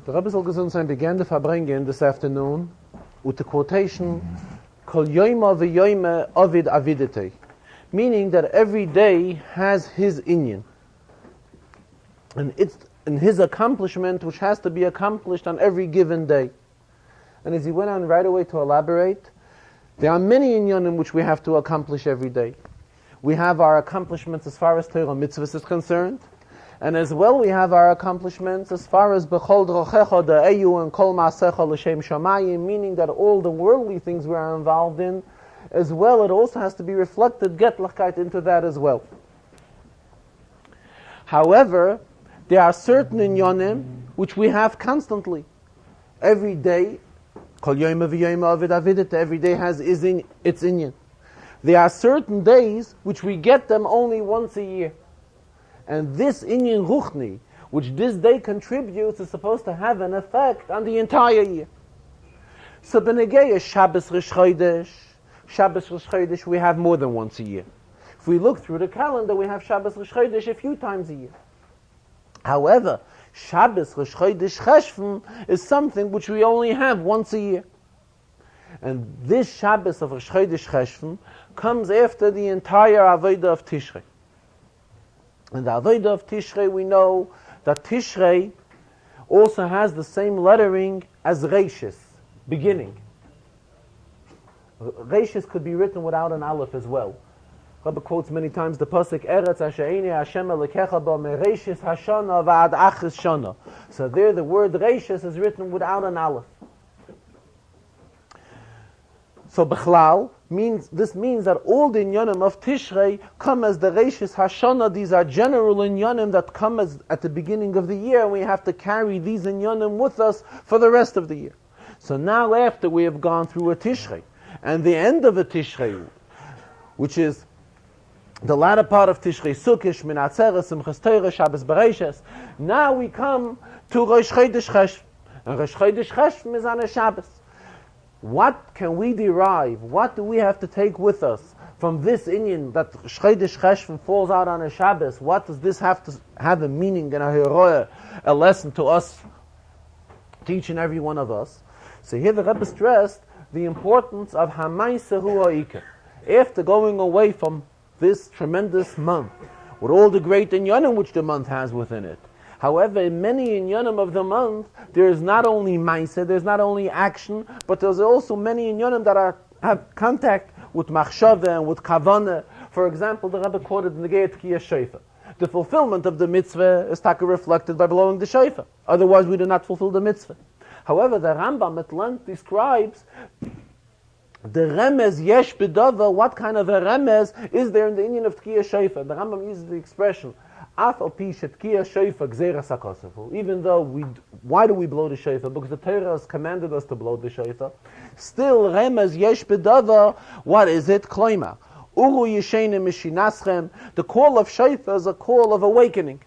The Rebbe soll gesund sein began the Farbrengen this afternoon with the quotation Kol yoyma v'yoyma avid avidete, meaning that every day has his inyan, and it's in his accomplishment which has to be accomplished on every given day. And as he went on right away to elaborate, there are many inyanim which we have to accomplish every day. We have our accomplishments as far as Torah mitzvahs is concerned, and as well we have our accomplishments as far as B'chol drochecha da'eyu and kol ma'asecha l'shem shamayim, meaning that all the worldly things we are involved in, as well it also has to be reflected, getlachkeit, into that as well. However, there are certain inyanim which we have constantly. Every day, kol yoyma v'yoyma avid avidete, every day has its inyan. There are certain days which we get them only once a year. And this inyan ruchni, which this day contributes, is supposed to have an effect on the entire year. So b'negei Shabbos Rosh Chodesh we have more than once a year. If we look through the calendar, we have Shabbos Rosh Chodesh a few times a year. However, Shabbos Rosh Chodesh Cheshvan is something which we only have once a year. And this Shabbos of Rosh Chodesh Cheshvan comes after the entire Avodah of Tishrei. And the Avodah of Tishrei, we know that Tishrei also has the same lettering as Reishis, beginning. Reishis could be written without an aleph as well. Rabbi quotes many times the pasuk Eretz Asheini Hashem Elokecha Ba Mereishis Hashana Va'ad Achis Shana. So there the word Reishis is written without an aleph. So Bechlal means that all the inyanim of Tishrei come as the Reishis Hashana. These are general inyanim that come as at the beginning of the year, and we have to carry these inyanim with us for the rest of the year. So now after we have gone through a Tishrei, and the end of a Tishrei, which is the latter part of Tishrei, Sukkot, Min Atzeres, Simchas Torah, Shabbos Bereishis, now we come to Rosh Chodesh Cheshvan. And Rosh Chodesh Cheshvan is on a Shabbos. What can we derive? What do we have to take with us from this inyan that Chodesh Cheshvan falls out on a Shabbos? What does this have to have a meaning and a lesson to us, to each and every one of us? So here the Rebbe stressed the importance of Hamaisa Hu Ha'ikar. After going away from this tremendous month, with all the great inyanim which the month has within it. However, in many inyanim of the month, there is not only Maisa, there's not only action, but there's also many inyanim that have contact with Machshava and with Kavanah. For example, the Rebbe quoted in the Gei Tkiyah Shofar. The fulfillment of the mitzvah is taka reflected by blowing the shofar. Otherwise, we do not fulfill the mitzvah. However, the Rambam at length describes the remez yesh b'dava. What kind of a remez is there in the inyan of Tkiyah Shofar? The Rambam uses the expression Af al pi shetkiyah shofar gzeras hakosefu. Even though why do we blow the shofar? Because the Torah has commanded us to blow the shofar. Still, remez yesh b'dava. What is it? Kloima uru yishene mishinaschem. The call of shofar is a call of awakening,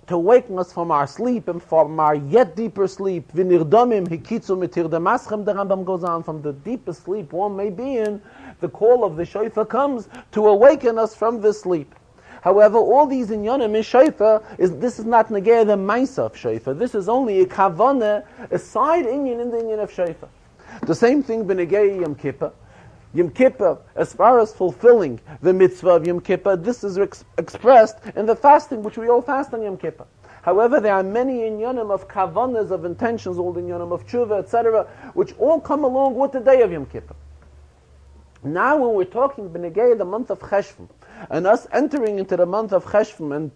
to awaken us from our sleep and from our yet deeper sleep. V'nirdamim hikitzu mitirdamaschem. The Rambam goes on, from the deepest sleep one may be in, the call of the shofar comes to awaken us from this sleep. However, all these inyanim in shofar, this is not negei the maisa of shofar. This is only a kavanah, a side inyan in the inyan of shofar. The same thing b'negei Yom Kippur. Yom Kippur, as far as fulfilling the mitzvah of Yom Kippur, this is expressed in the fasting, which we all fast on Yom Kippur. However, there are many inyanim of kavanas, of intentions, all the inyanim of tshuva, etc., which all come along with the day of Yom Kippur. Now when we're talking b'negei the month of Cheshvan, and us entering into the month of Cheshvan and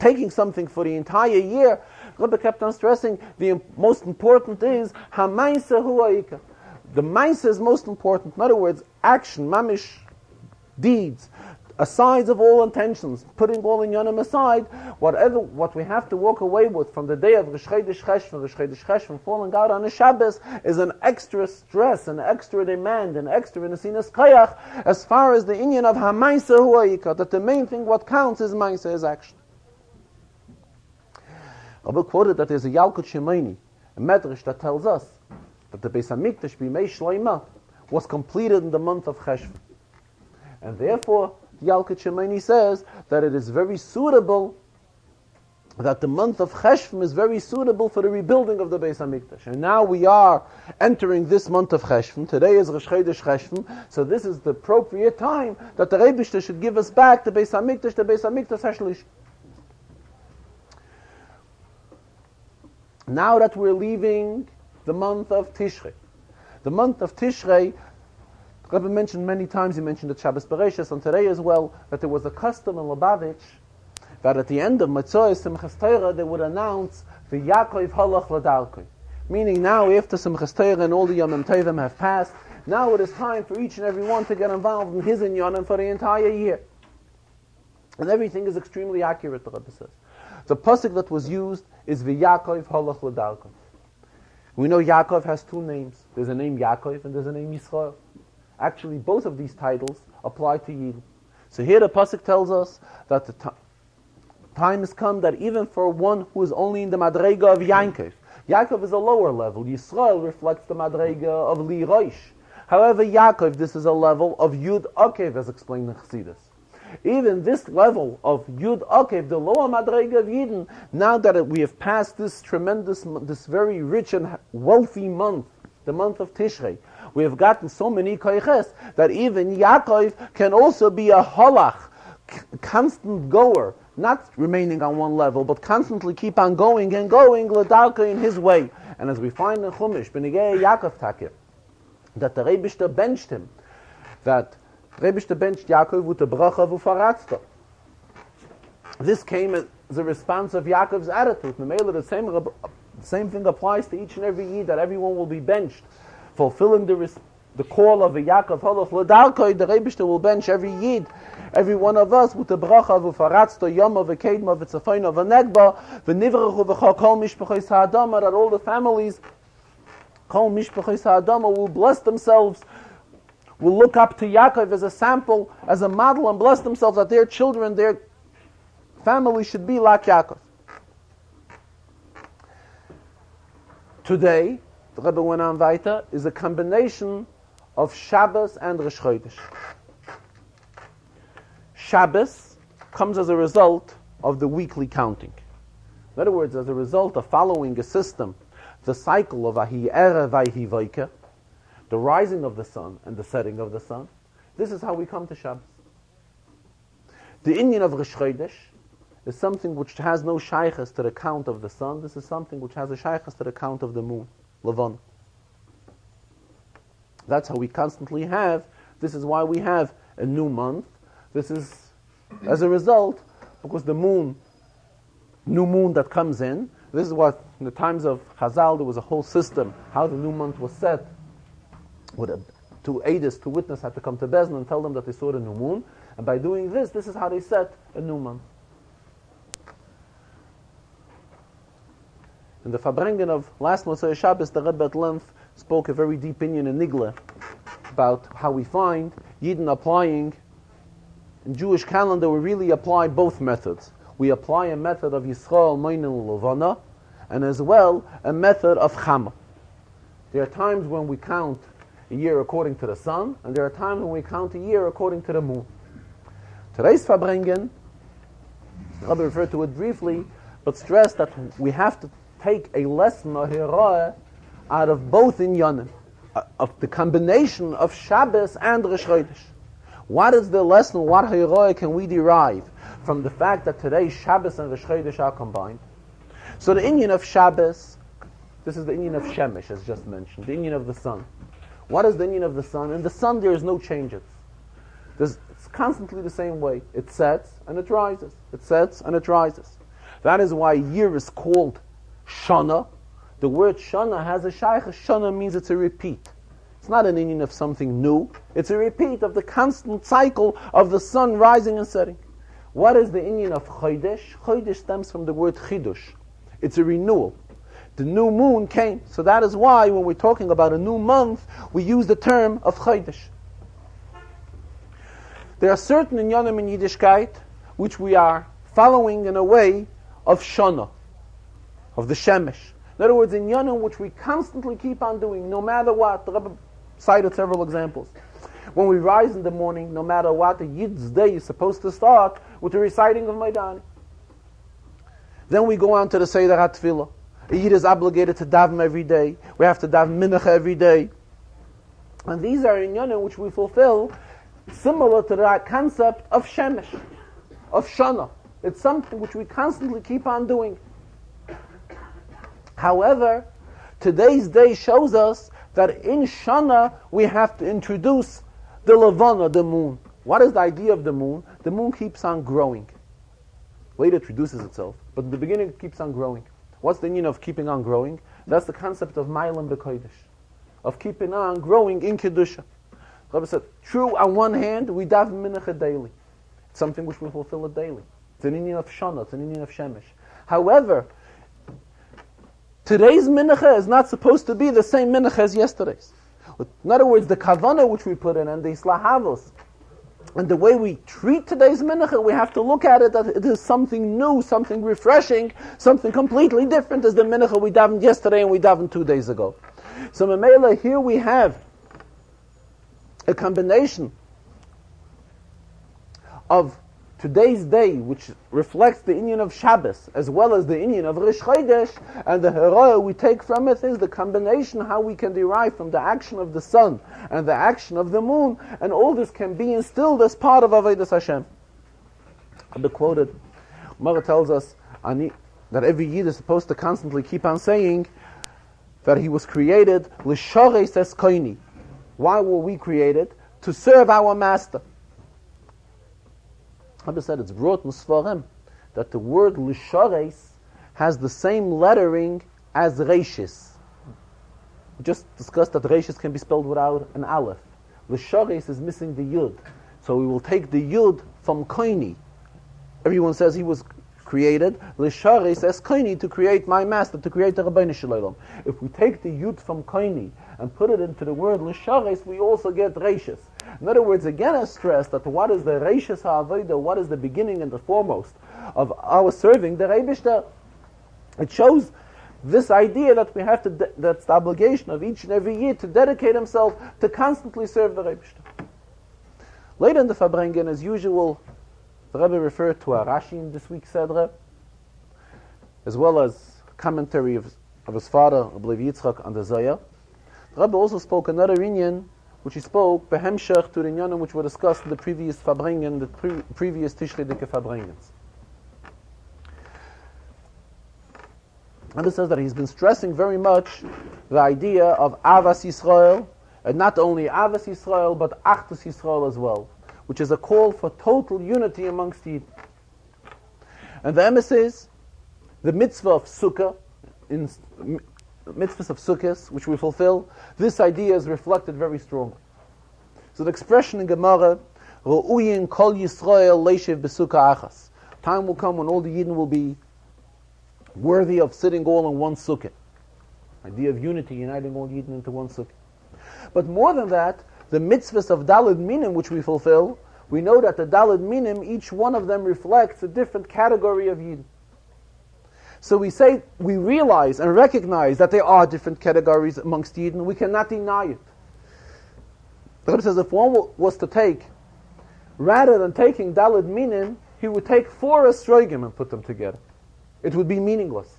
taking something for the entire year, Rebbe kept on stressing the most important is Hamaisa Hu Ha'ikar. The Maisa is most important. In other words, action, mamish, deeds, aside of all intentions, putting all inyanim aside, what we have to walk away with from the day of Rosh Chodesh Cheshvan falling out on a Shabbos is an extra stress, an extra demand, an extra nesinas kayach, as far as the inyan of Hamaisa Hu Ha'ikar, that the main thing, what counts is Maisa, is action. Rabbi quoted that there's a Yalkut Shemaini, a medrash that tells us that the Beis HaMikdash B'mei Shloimeh was completed in the month of Cheshvan. And therefore, Yalkut Shemaini says that it is very suitable that the month of Cheshvan is very suitable for the rebuilding of the Beis HaMikdash. And now we are entering this month of Cheshvan. Today is Rosh Chodesh Cheshvan, so this is the appropriate time that the Rebbe should give us back the Beis HaMikdash HaShlish. Now that we're leaving the month of Tishrei. The month of Tishrei, the Rebbe mentioned many times, he mentioned at Shabbos Bereshis, and today as well, that there was a custom in Lubavitch that at the end of Matzah Simchas Torah they would announce the Yaakov Halach Ladarkoi. Meaning now after Simchas Torah and all the Yomim Tovim have passed, now it is time for each and every one to get involved in his inyanim for the entire year. And everything is extremely accurate, the Rebbe says. The pasuk that was used is V'Yaakov Halach Ladarkoi. We know Yaakov has two names. There's a name Yaakov and there's a name Yisrael. Actually, both of these titles apply to Yidden. So here the pasuk tells us that the time has come that even for one who is only in the Madrega of Yankov, Yaakov is a lower level. Yisrael reflects the Madrega of Li Rosh. However, Yaakov, this is a level of Yud Akev, as explained in Chassidus. Even this level of Yud Akev, the lower Madrega of Yidden, now that we have passed this tremendous, this very rich and wealthy month, the month of Tishrei, we have gotten so many koiches that even Yaakov can also be a halach, constant goer, not remaining on one level, but constantly keep on going and going, l'darka in his way. And as we find in Chumash, B'negei Yaakov Takir, that the Rebishter benched him, that Rebishter benched Yaakov with the bracha v'faratzta. This came as a response of Yaakov's attitude. The same thing applies to each and every Yid, that everyone will be benched, fulfilling the call of a Yaakov Halach L'darkoi. The Rebishter will bench every Yid, every one of us, with the bracha v'faratzta yoma v'kedma v'tzafayna v'negba v'nivrechu v'chol kol mishpachos ha'adama, that all the families, kol mishpachos ha'adama, will bless themselves, will look up to Yaakov as a sample, as a model, and bless themselves that their children, their family should be like Yaakov. Today, the Rebbe went on weiter, is a combination of Shabbos and Rosh Chodesh. Shabbos comes as a result of the weekly counting. In other words, as a result of following a system, the cycle of Ahi Erev Ahi Voike, the rising of the sun and the setting of the sun, this is how we come to Shabbos. The Inyan of Rosh Chodesh is something which has no shaykhs to the count of the sun. This is something which has a shaykhs to the count of the moon, Levon. That's how we constantly have. This is why we have a new month. This is as a result, because the moon, new moon that comes in, this is what, in the times of Chazal, there was a whole system, how the new month was set. Two Eidos, two witnesses had to come to Bezdin and tell them that they saw the new moon. And by doing this, this is how they set a new month. In the Farbrengen of last Motzei Shabbos, the Rebbe at length spoke a very deep opinion in Nigle about how we find Yidden applying, in Jewish calendar we really apply both methods. We apply a method of Yisrael, Moinin, Levana, and as well a method of Chama. There are times when we count a year according to the sun, and there are times when we count a year according to the moon. Today's Farbrengen, the Rebbe referred to it briefly, but stressed that we have to take a lesson or hira out of both inyanim, of the combination of Shabbos and Rosh Chodesh. What is the lesson, what hira can we derive from the fact that today Shabbos and Rosh Chodesh are combined? So the inyan of Shabbos, this is the inyan of Shemesh, as just mentioned, the inyan of the sun. What is the inyan of the sun? In the sun there is no changes. It's constantly the same way. It sets and it rises. It sets and it rises. That is why a year is called Shana. The word Shana has a shaykh. Shana means it's a repeat. It's not an inyan of something new. It's a repeat of the constant cycle of the sun rising and setting. What is the inyan of Chodesh? Chodesh stems from the word Chidush. It's a renewal. The new moon came. So that is why when we're talking about a new month, we use the term of Chodesh. There are certain inyanim in Yiddishkeit which we are following in a way of Shana, of the Shemesh. In other words, inyanim which we constantly keep on doing, no matter what. The Rebbe cited several examples. When we rise in the morning, no matter what, the Yid's day is supposed to start with the reciting of Maidani. Then we go on to the Seder HaTfilah. A Yid is obligated to daven every day. We have to daven mincha every day. And these are inyanim which we fulfill similar to that concept of shemesh, of shana. It's something which we constantly keep on doing. However, today's day shows us that in shana we have to introduce the levana, the moon. What is the idea of the moon? The moon keeps on growing. Later it reduces itself, but in the beginning it keeps on growing. What's the meaning of keeping on growing? That's the concept of Mailam B'Kodesh, of keeping on growing in Kedusha. Rabbi said, true, on one hand, we daven mincha daily. It's something which we fulfill it daily. It's an Indian of Shana, it's an Indian of Shemesh. However, today's mincha is not supposed to be the same mincha as yesterday's. In other words, the kavanah which we put in and the islahavos, and the way we treat today's mincha, we have to look at it that it is something new, something refreshing, something completely different as the mincha we davened yesterday and we davened 2 days ago. So Mamela, here we have a combination of today's day, which reflects the inyan of Shabbos, as well as the inyan of Rish Chodesh, and the hera we take from it is the combination how we can derive from the action of the sun and the action of the moon, and all this can be instilled as part of Avodas Hashem. The quoted, Mara tells us that every Yid is supposed to constantly keep on saying that he was created l'shareis es koini. Why were we created? To serve our master. Rabbi said it's brought in Sfarim that the word l'shareis has the same lettering as reishis. We just discussed that reishis can be spelled without an aleph. L'shareis is missing the yud. So we will take the yud from koini. Everyone says he was created l'shareis es koini, to create my master, to create the Rabbeinu Shalom. If we take the yud from koini and put it into the word l'shareis, we also get reishis. In other words, again I stress that what is the reishis ha'avodah, what is the beginning and the foremost of our serving the Eibishter. It shows this idea that we have to, that's the obligation of each and every year to dedicate himself to constantly serve the Eibishter. Later in the Farbrengen, as usual, the Rebbe referred to a Rashi in this week's Sedra, as well as commentary of his father, I believe Yitzchak, on the Zohar. The Rebbe also spoke another inyan, which he spoke behemshech to the inyanim which were discussed in the previous Farbrengen, the previous Tishrei Dike Farbrengens. And it says that he's been stressing very much the idea of Avas Yisrael, and not only Avas Yisrael, but Achdus Yisrael as well, which is a call for total unity amongst Yidden. And the emes is the mitzvah of Sukkah, in mitzvahs of Sukkahs, which we fulfill. This idea is reflected very strongly. So the expression in Gemara, Ru'uyin kol Yisrael leishev b'sukkah achas. Time will come when all the Yidden will be worthy of sitting all in one sukkah. Idea of unity, uniting all Yidden into one sukkah. But more than that, the mitzvahs of Daled Minim which we fulfill, we know that the Daled Minim, each one of them reflects a different category of Yidden. So we realize and recognize that there are different categories amongst Yidden. We cannot deny it. The Rebbe says if one was to take, rather than taking Daled Minim, he would take 4 esrogim and put them together. It would be meaningless.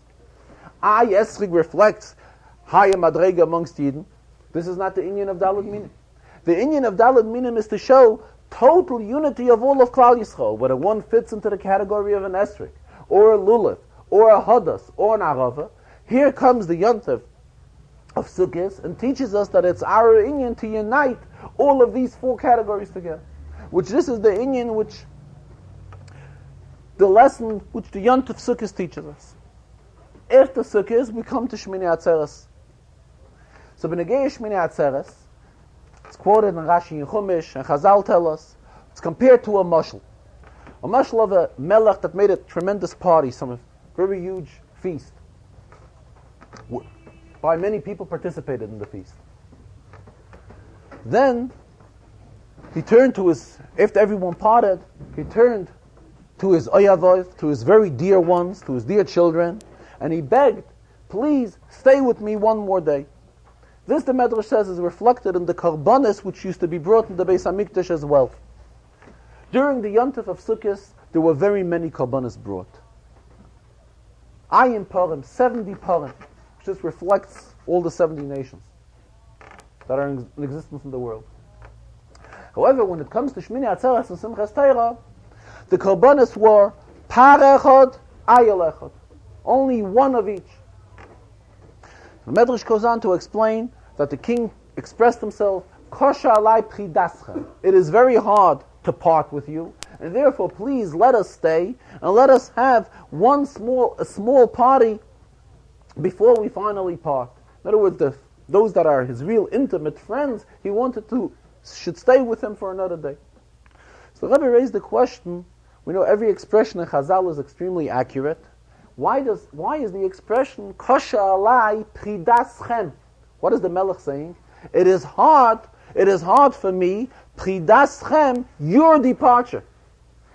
Esrig reflects higher madrega amongst Yidden. This is not the inyan of Daled Minim. The inyan of Daled Minim is to show total unity of all of Klal Yisrael, whether one fits into the category of an esrig, or a lulav, or a hadas, or an arava. Here comes the yontif of Sukkot and teaches us that it's our inyan to unite all of these 4 categories together. Which this is the inyan which, the lesson which the yontif Sukkot teaches us. After Sukkot, we come to Shmini Atzeres. So B'negei Shmini Atzeres, it's quoted in Rashi and Chumash, and Chazal tell us, it's compared to a mashal. A mashal of a melech that made a tremendous party, some very huge feast. By many people participated in the feast. Then, he turned to his, after everyone parted, he turned to his oyavov, to his very dear ones, to his dear children, and he begged, please stay with me one more day. This, the Medrash says, is reflected in the karbanis which used to be brought in the Beis HaMikdash as well. During the Yontif of Sukkot, there were very many karbanis brought. Ayin Purim, 70 Purim, which just reflects all the 70 nations that are in existence in the world. However, when it comes to Shmini Atzeres and Simchas Torah, the Korbanos were Par Echad, Ayel Echad, only one of each. The Medrash goes on to explain that the king expressed himself, Kosha alai pridaschem. It is very hard to part with you, and therefore please let us stay, and let us have a small party before we finally part. In other words, those that are his real intimate friends, he wanted should stay with him for another day. So the Rebbe raised the question, we know every expression in Chazal is extremely accurate. Why is the expression Kosha alai pridaschem? What is the Melech saying? It is hard for me, pridaschem, your departure.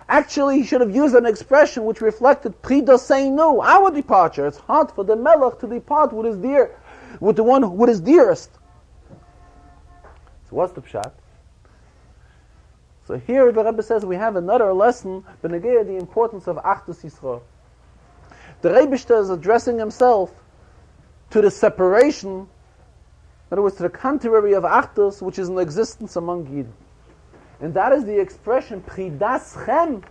Actually, he should have used an expression which reflected pridaseinu, our departure. It's hard for the Melech to depart with the one who is dearest. So what's the pshat? So here the Rebbe says we have another lesson, b'negei the importance of Achdus Yisrael. The Rebbe is addressing himself to the separation, in other words, to the contrary of Achdus, which is in existence among Yidden. And that is the expression, Pridaschem,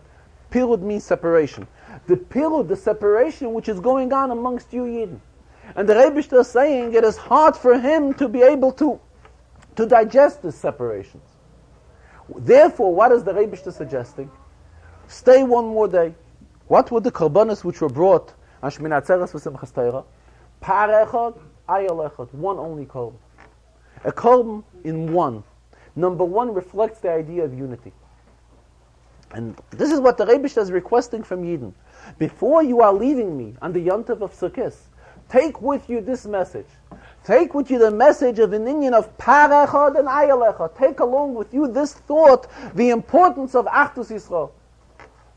Pirud means separation. The Pirud, the separation which is going on amongst you Yidden. And the Rebbe is saying it is hard for him to be able to digest this separation. Therefore, what is the Rebbe suggesting? Stay one more day. What were the Korbanos which were brought on Shmini Atzeres v'Simchas Torah? Par Echad, Ayel Echad, one only Korban. A Korban in one. Number one reflects the idea of unity. And this is what the Rebbe is requesting from Yidden. Before you are leaving me on the Yontav of Sukkot, take with you this message. Take with you the message of an Inyan of Par Echad and Ayel Echad. Take along with you this thought, the importance of Achdus Yisrael.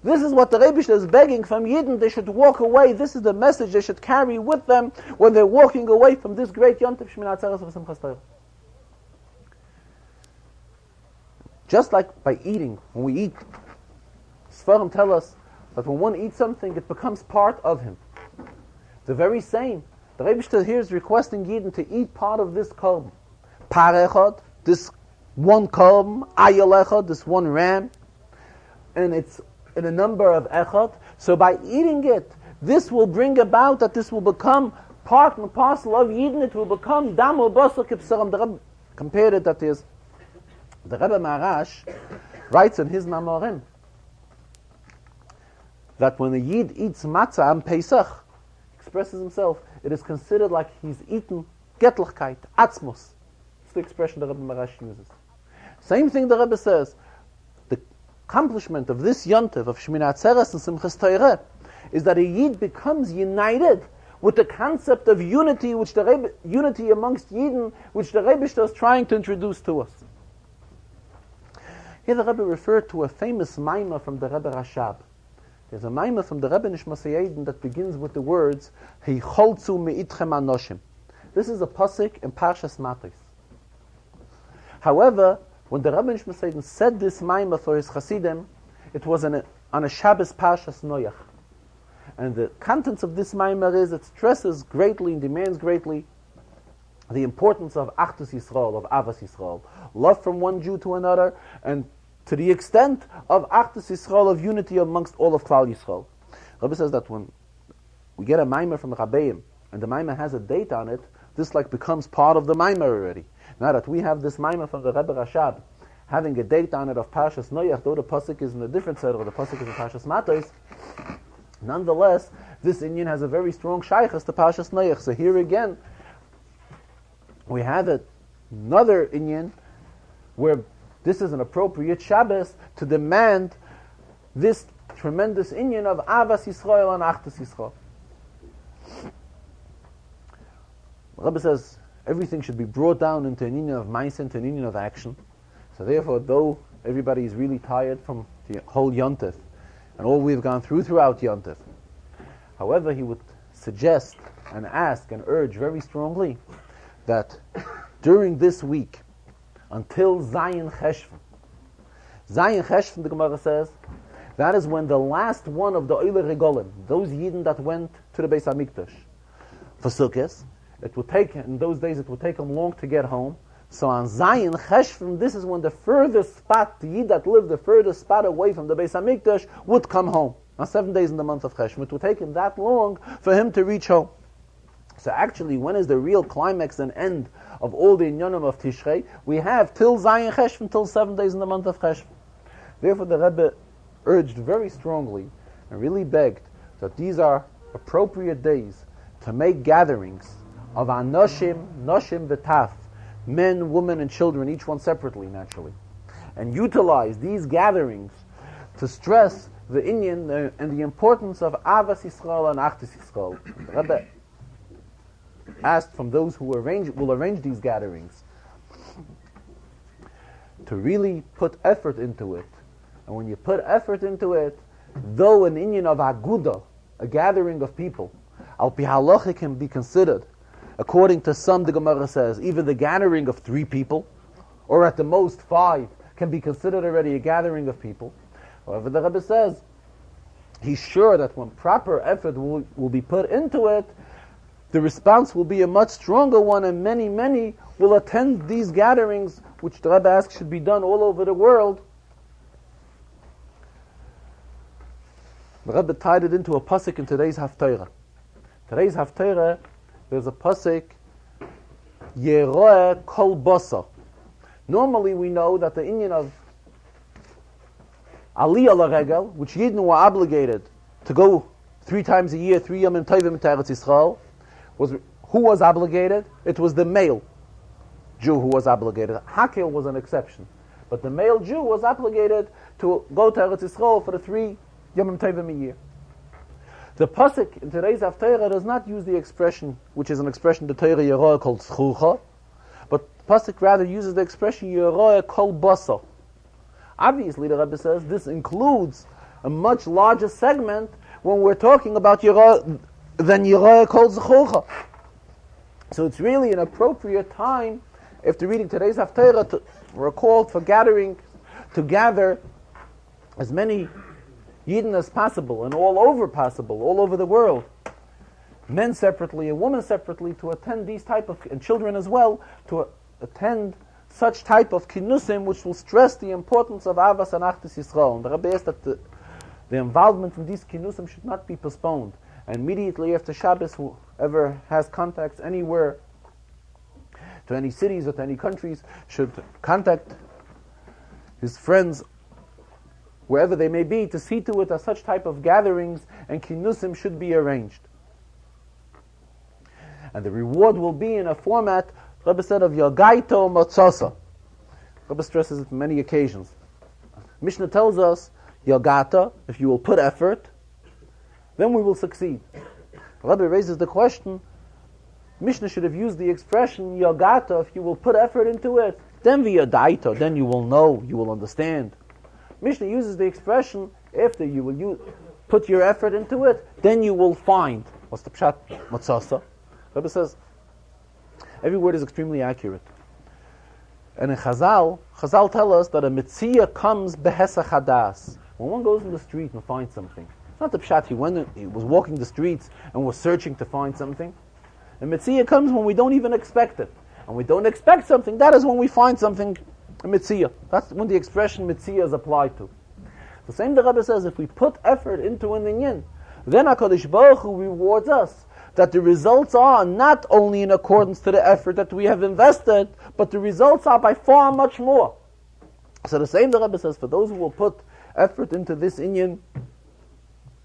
This is what the Rebbe is begging from Yidden. They should walk away. This is the message they should carry with them when they're walking away from this great Yontav Shmini Atzeres v'Simchas Torah. Just like by eating, when we eat, Sfarim tell us that when one eats something, it becomes part of him. The very same. The Rebbe here is requesting Yidden to eat part of this korban. Par Echad, this one korban, Ayel Echad, this one ram, and it's in a number of Echad. So by eating it, this will bring about that this will become part and parcel of Yidden. It will become Damo Basar Kipsaram. The Rebbe compared it that is. The Rebbe Marash writes in his Mamorim that when a Yid eats matzah on Pesach, expresses himself, it is considered like he's eaten Getlichkeit, Atzmus. It's the expression the Rebbe Marash uses. Same thing the Rebbe says. The accomplishment of this Yontav of Shmini Atzeres and Simchas Torah is that a Yid becomes united with the concept of unity, unity amongst Yidden, which the Rebbe is trying to introduce to us. Here the Rebbe referred to a famous maimah from the Rebbe Rashab. There's a maimah from the Rebbe Nishmas Yidden that begins with the words, Hecholzu me'itchem anoshim. This is a pasuk in Parshas Matos. However, when the Rebbe Nishmas Yidden said this maimah for his Chasidim, it was on a Shabbos Parshas Noach. And the contents of this maimah is, it stresses greatly and demands greatly the importance of Achdus Yisrael, of Avas Yisrael, love from one Jew to another, and to the extent of Achdus Yisrael, of unity amongst all of Klal Yisrael. Rebbe says that when we get a Maimer from the Rabbeim, and the Maimer has a date on it, this becomes part of the Maimer already. Now that we have this Maimer from the Rebbe Rashab, having a date on it of Parshas Noach, though the pasuk is in a different set, or the pasuk is in Parshas Matos, nonetheless, this Inyan has a very strong shaychus to Parshas Noach. So here again, we have another Inyan where this is an appropriate Shabbos to demand this tremendous Inyan of Avas Yisrael and Achdus Yisrael. The Rebbe says everything should be brought down into an Inyan of Ma'aseh, into an Inyan of action. So therefore, though everybody is really tired from the whole Yontif and all we've gone throughout Yontif, however, he would suggest and ask and urge very strongly that during this week, until Zayin Cheshvan, the Gemara says, that is when the last one of the Oile Regolim, those Yidden that went to the Beis HaMikdash. For Sukkot, in those days it would take him long to get home. So on Zayin Cheshvan, this is when the furthest spot, the Yid that lived the furthest spot away from the Beis HaMikdash would come home. On 7 days in the month of Cheshvan. It would take him that long for him to reach home. So actually, when is the real climax and end of all the inyanim of Tishrei? We have till Zayin Cheshvan, till 7 days in the month of Cheshvan. Therefore, the Rebbe urged very strongly and really begged that these are appropriate days to make gatherings of anoshim, noshim v'taf, men, women, and children, each one separately, naturally, and utilize these gatherings to stress the inyan and the importance of Avas Yisrael and Achdus Yisrael. The Rebbe asked from those who will arrange these gatherings to really put effort into it. And when you put effort into it, though an inyan of Aguda, a gathering of people, Al Pi Halacha can be considered, according to some, the Gemara says, even the gathering of 3 people, or at the most 5, can be considered already a gathering of people. However, the Rebbe says, he's sure that when proper effort will be put into it, the response will be a much stronger one, and many, many will attend these gatherings, which the Rebbe asks should be done all over the world. The Rebbe tied it into a pasuk in today's Haftarah. Today's Haftarah, there's a pasuk, Yeroeh kol basar. Normally we know that the inyan of Aliyah L'Regel, which Yidden were obligated to go 3 times a year, 3 Yomim Tovim to Eretz Yisrael, who was obligated? It was the male Jew who was obligated. Hakel was an exception. But the male Jew was obligated to go to Eretz Yisrael for the 3 Yomim Tovim a year. The pasuk in today's Haftarah does not use the expression, which is an expression the Torah Yeroeh called Zchucha, but the pasuk rather uses the expression Yeroeh kol basar. Obviously, the Rebbe says this includes a much larger segment when we're talking about Yeroeh than Yeroeh kol Zchucha. So it's really an appropriate time, after reading today's Haftarah, we're called for gathering, to gather as many Yidden as possible, and all over the world, men separately and women separately, to attend these type of, and children as well, to attend such type of kinusim, which will stress the importance of Avas and Achdus Yisrael. And the Rebbe says that the involvement in these kinusim should not be postponed. And immediately after Shabbos, whoever has contacts anywhere, to any cities or to any countries, should contact his friends wherever they may be, to see to it that such type of gatherings and kinusim should be arranged. And the reward will be in a format, Rebbe said, of Yagaito Matzasa. Rebbe stresses it on many occasions. Mishnah tells us, Yagata, if you will put effort, then we will succeed. Rebbe raises the question, Mishnah should have used the expression Yagata, if you will put effort into it, then V'yadaito, then you will know, you will understand. Mishnah uses the expression, after you will put your effort into it, then you will find. What's the pshat? Matzasa. Rebbe says, every word is extremely accurate. And in Chazal tell us that a mitzvah comes behesach hadas. When one goes in the street and finds something, it's not the pshat he was walking the streets and was searching to find something. A mitzvah comes when we don't even expect it. And we don't expect something, that is when we find something, a mitzvah. That's when the expression mitzvah is applied to. The same the Rebbe says, if we put effort into an inyan, then HaKadosh Baruch Hu rewards us, that the results are not only in accordance to the effort that we have invested, but the results are by far much more. So the same the Rebbe says, for those who will put effort into this inyan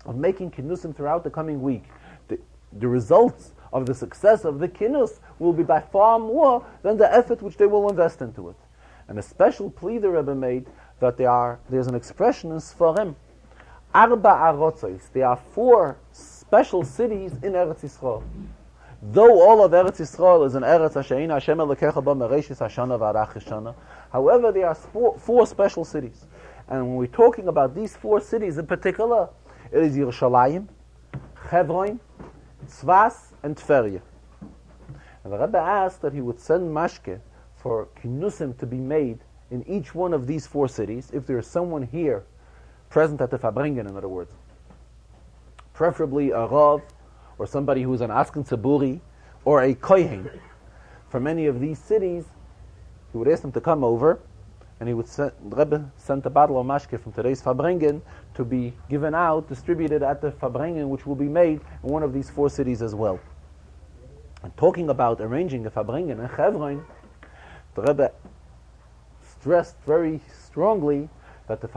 of making kinusim throughout the coming week, the results of the success of the kinus will be by far more than the effort which they will invest into it. And a special plea the Rebbe made that there's an expression in Sfarim, Arba Arotzos. There are 4 special cities in Eretz Yisrael. Though all of Eretz Yisrael is in Eretz Hashem Hashem Elokecha Ba Mereshis Hashana V'Arach Hashana. However, there are 4 special cities. And when we're talking about these 4 cities in particular, it is Yerushalayim, Hebron, Tzvas, and Tveria. And the Rebbe asked that he would send mashke for kinusim to be made in each one of these 4 cities, if there is someone here present at the Farbrengen, in other words. Preferably a Rav, or somebody who is an Asken Tziburi, or a Kohen from any of these cities, he would ask them to come over, and he would the Rebbe sent a bottle of mashke from today's Farbrengen to be given out, distributed at the Farbrengen, which will be made in one of these 4 cities as well. And talking about arranging a Farbrengen in Chevron, the Rebbe stressed very strongly that the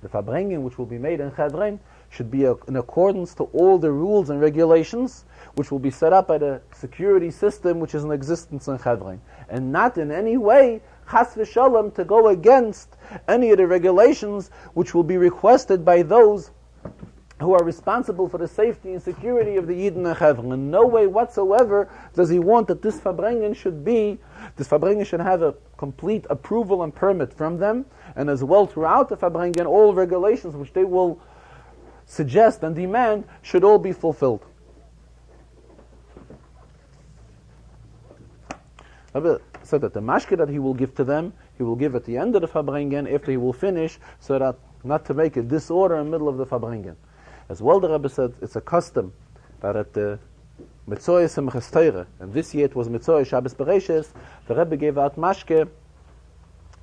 Farbrengen which will be made in Chevron should be in accordance to all the rules and regulations which will be set up by the security system which is in existence in Chevron, and not in any way chas v'shalom to go against any of the regulations which will be requested by those who are responsible for the safety and security of the Yidden in Chevron. In no way whatsoever does he want that this Farbrengen should have a complete approval and permit from them, and as well throughout the Farbrengen all regulations which they will suggest and demand should all be fulfilled. Rabbi said that the mashke that he will give to them, he will give at the end of the Farbrengen after he will finish, so that not to make a disorder in the middle of the Farbrengen. As well, the Rebbe said it's a custom that at the Mitzoy Simchas Torah, and this year it was Mitzoy Shabbos Bereishis, the Rebbe gave out mashke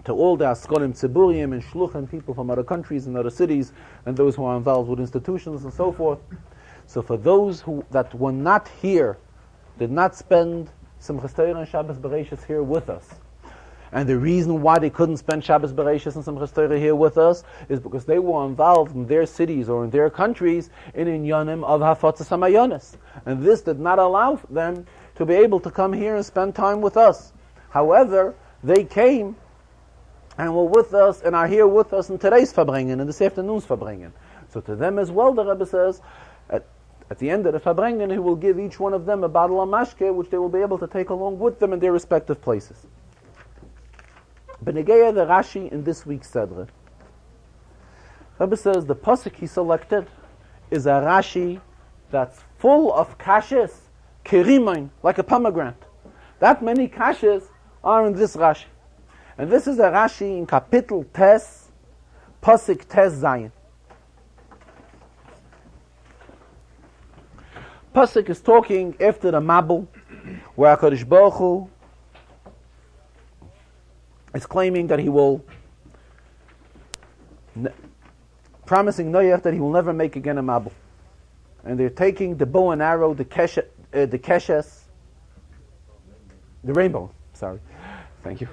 to all the Askolim Tziburim and Shluchim, people from other countries and other cities, and those who are involved with institutions and so forth. So for those that were not here, did not spend Simchas Torah and Shabbos Bereishis here with us, and the reason why they couldn't spend Shabbos Bereishis and Simchas Torah here with us is because they were involved in their cities or in their countries in inyanim of Hafatzas HaMayonis, and this did not allow them to be able to come here and spend time with us. However, they came and were with us and are here with us in today's Farbrengen and this afternoon's Farbrengen. So to them as well, the Rebbe says, at the end of the Farbrengen, he will give each one of them a bottle of mashke, which they will be able to take along with them in their respective places. Benegeya the Rashi in this week's Sedre, Rebbe says the pasuk he selected is a Rashi that's full of kashes, kerimain, like a pomegranate. That many kashes are in this Rashi. And this is a Rashi in Kapitel Tes, pasuk Tes Zayin. Pasuk is talking after the Mabul, where HaKadosh Baruch Hu is claiming that he will, promising Noach that he will never make again a Mabul. And they're taking the bow and arrow, the keshes, the rainbow, sorry, thank you.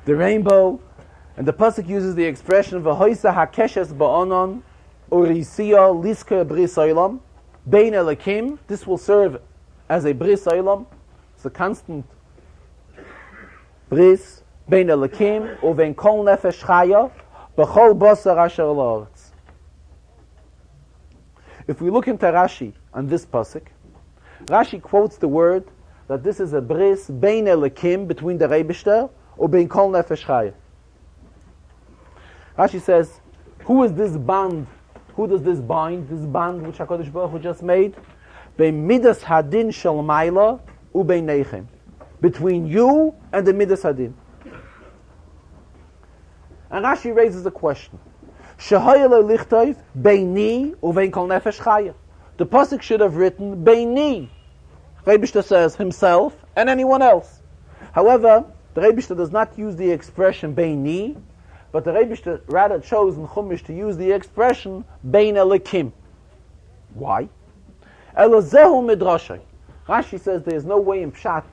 The rainbow, and the pasuk uses the expression v'hoisa hakeshes ba'onon urisiya liska bris olam bein elakim. This will serve as a bris olam. It's a constant bris bein elakim uvein kol nefesh chaya b'chol basar asher la'aretz. If we look into Rashi on this pasuk, Rashi quotes the word that this is a bris bein elakim, between the Rebishter or bein kol nefesh chaya. Rashi says, who is this bond? Who does this bind? This bond which HaKadosh Baruch Hu just made? Bein midas hadin shel maila ubein neichem. Between you and the midas hadin. And Rashi raises a question. Shehayel lichtayv beini uvein kol nefesh chaya. The pasuk should have written beini. Rebishter says himself and anyone else. However, the Rebishter does not use the expression beini, but the Rebishter rather chose in Chumash to use the expression bein elikim. Why? Elozehu midrashay. Rashi says there is no way in Pshat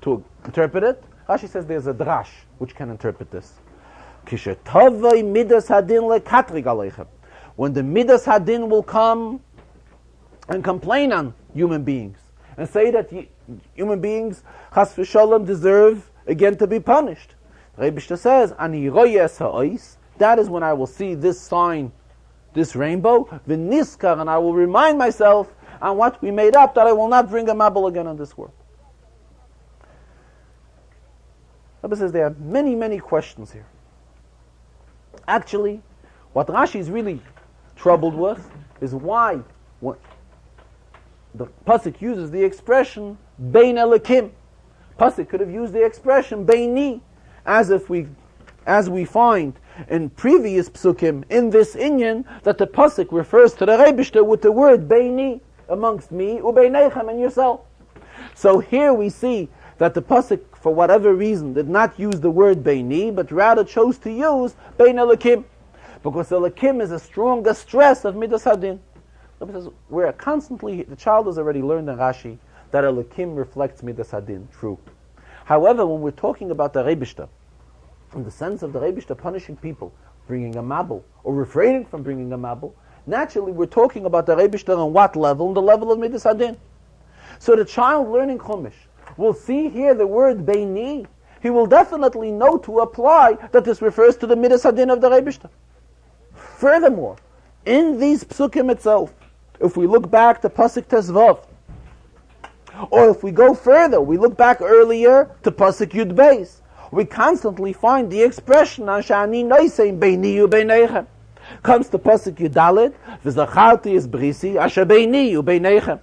to interpret it. Rashi says there is a drash which can interpret this. Kishetavai midas hadin lekatrig aleichem. When the midas hadin will come and complain on human beings and say that human beings, chas v'shalom, deserve again to be punished. The Rebishter says, Ani royes ha'ois, that is when I will see this sign, this rainbow, v'niskar, and I will remind myself on what we made up, that I will not bring a mabul again on this world. Rebbe says there are many, many questions here. Actually, what Rashi is really troubled with is why the pasuk uses the expression bein elikim. Pasuk could have used the expression beini, as we find in previous psukim in this inyan that the pasuk refers to the Rebishter with the word beini. amongst me, ubeinechem, and yourself. So here we see that the pasuk, for whatever reason, did not use the word beini, but rather chose to use bein elikim, because elikim is a stronger stress of midas hadin. Where constantly, the child has already learned in Rashi that elikim reflects midas hadin, true. However, when we're talking about the Rebishter, in the sense of the Rebishter punishing people, bringing a mabel, or refraining from bringing a mabel, naturally we're talking about the Rebishter on what level? On the level of midas hadin. So the child learning Chumash will see here the word beini. He will definitely know to apply that this refers to the midas hadin of the Rebishter. Furthermore, in these psukim itself, if we look back to pasuk Tezvav, or if we go further, we look back earlier to pasuk Yud Beis, we constantly find the expression Ashani Noisem Beini Ubeinechem. Comes to pasuk Yud Daled, V'zacharti es brisi Asher Beini Ubeinechem.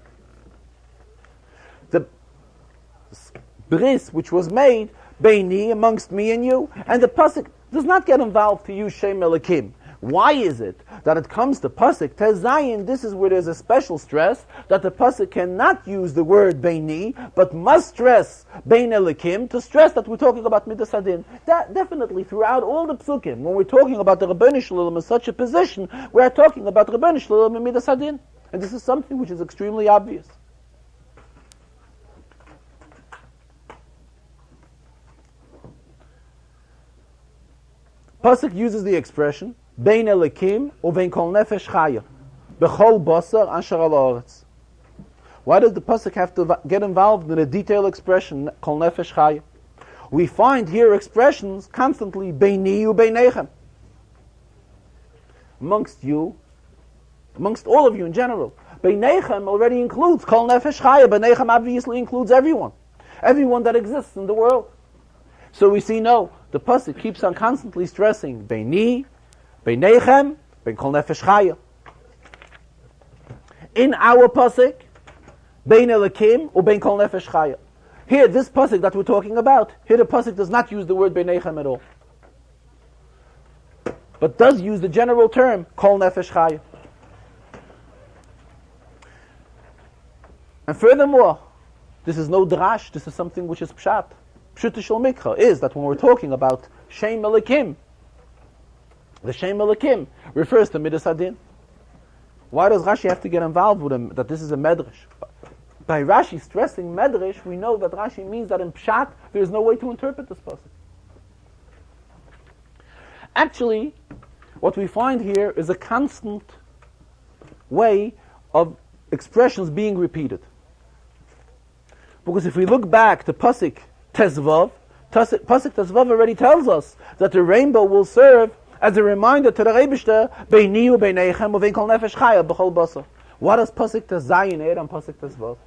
The bris which was made Beini amongst me and you, and the pasuk does not get involved to use Shem Elikim. Why is it that it comes to pasuk Tez Zayin? This is where there's a special stress that the pasuk cannot use the word beini, but must stress bein elikim to stress that we're talking about midas hadin. That definitely throughout all the psukim, when we're talking about the Rabbanu Shalom in such a position, we are talking about Rabbanu Shalom and midas hadin, and this is something which is extremely obvious. Pasuk uses the expression Bein elikim uvein kol nefesh chaya bechol basar asher al haaretz. Why does the pasuk have to get involved in a detailed expression kol nefesh chaya? We find here expressions constantly beini ubeinechem, amongst you, amongst all of you in general. Beinechem already includes kol nefesh chaya. Beinechem obviously includes everyone that exists in the world. So we see no, the pasuk keeps on constantly stressing beini, beinechem, bein kol nefesh chaya. In our pasuk, bein elikim or bein kol nefesh chaya. Here, this pasuk that we're talking about, here the pasuk does not use the word beinechem at all, but does use the general term kol nefesh chaya. And furthermore, this is no drash. This is something which is pshat. Pshuta shel mikra is that when we're talking about Shem Elikim, the Shem Elikim refers to midas hadin. Why does Rashi have to get involved with him? That this is a medrash. By Rashi stressing medrash, we know that Rashi means that in pshat there is no way to interpret this pasuk. Actually, what we find here is a constant way of expressions being repeated. Because if we look back to pasuk Tezvav, pasuk Tezvav already tells us that the rainbow will serve as a reminder to the Rebishter, beini ubeinechem uvein kol nefesh chaya b'chol basar. What does pasuk Tezayin add on pasuk Tezvav?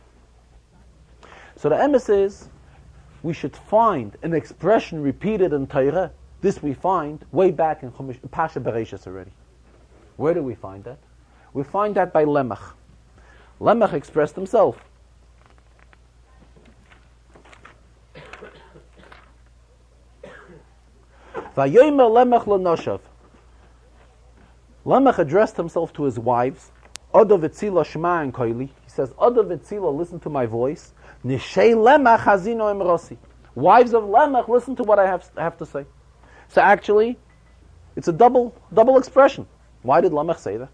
So the emes is, we should find an expression repeated in Torah. This we find way back in Pasha Bereshis already. Where do we find that? We find that by Lemach. Lemach expressed himself. Vayomer Lemach l'noshav. Lemach addressed himself to his wives. Oda v'tzila shema and koili. He says, Oda v'tzila, listen to my voice. Nishei Lemach hazino emrosi. Wives of Lemach, listen to what I have to say. So actually, it's a double expression. Why did Lemach say that?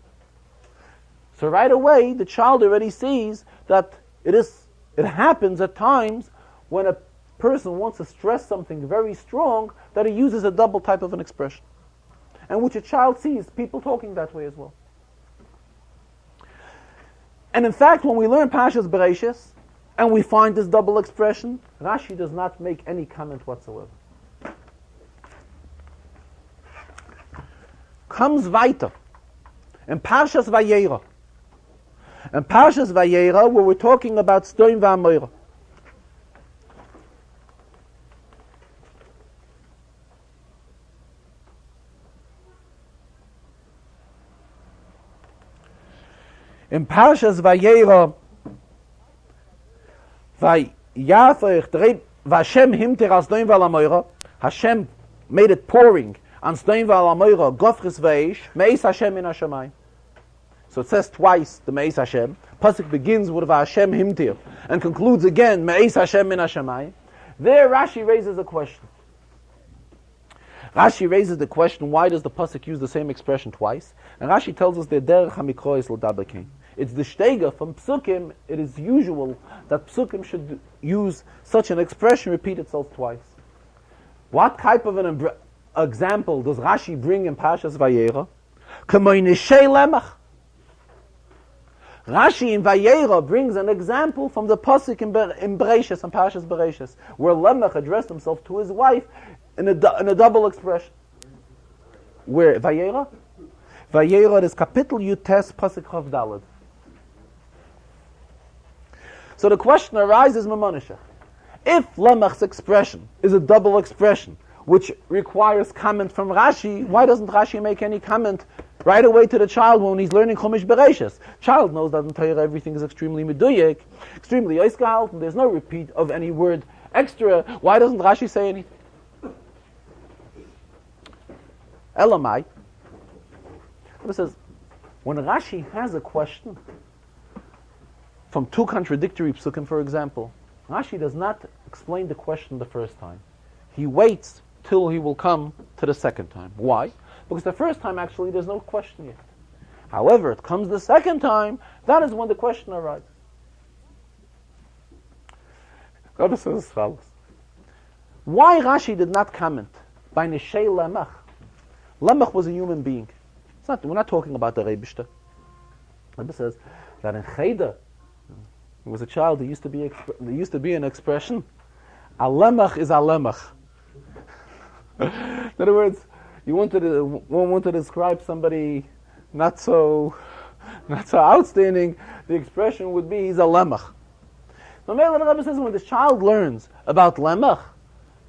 So right away, the child already sees that it happens at times when a person wants to stress something very strong, that he uses a double type of an expression, and which a child sees people talking that way as well. And in fact, when we learn Pashas Bereshis and we find this double expression, Rashi does not make any comment whatsoever. Comes weiter in Pashas Vayera. In Pashas Vayera, where we're talking about Sdoim v'Amorah. In Parshas Vayera, Vashem himter as Sdoim v'Amorah, Hashem made it pouring on Sdoim v'Amorah, Gofris v'Eish, Meis Hashem in Hashemayim. So it says twice the Me'ez Hashem. Pasuk begins with Hashem Himtir and concludes again Me'ez Hashem min Hashemayim. There Rashi raises a question. Rashi raises the question, why does the pasuk use the same expression twice? And Rashi tells us that derech hamikrois l'daber. It's the shteiga from psukim. It is usual that psukim should use such an expression, repeat itself twice. What type of an example does Rashi bring in Parshas Vayera? K'moy nishei lemach. Rashi in Vayera brings an example from the pasuk in Bereishis, and Parshas Bereishis, where Lemach addressed himself to his wife in a double expression. Where Vayera? Vayera is Kapitel Yutes Pasuk Chav Daled. So the question arises, Mamonisha, if Lemach's expression is a double expression, which requires comment from Rashi, why doesn't Rashi make any comment right away to the child when he's learning Chumash Bereishis? Child knows that in Torah everything is extremely meduyek, extremely oiskal, and there's no repeat of any word extra. Why doesn't Rashi say anything? Elamai. It says, when Rashi has a question from two contradictory psukim, for example, Rashi does not explain the question the first time. He waits till he will come to the second time. Why? Because the first time actually there's no question yet. However, it comes the second time, that is when the question arises. Rabbi says as follows. Why Rashi did not comment by Neshei Lemach? Lemach was a human being. We're not talking about the Rebishter. Rabbi says that in Cheder, he was a child, there used to be an expression, Alemach is Alemach. In other words, one wanted to describe somebody not so outstanding, the expression would be he's a lemach. The Rebbe says when the child learns about lemach,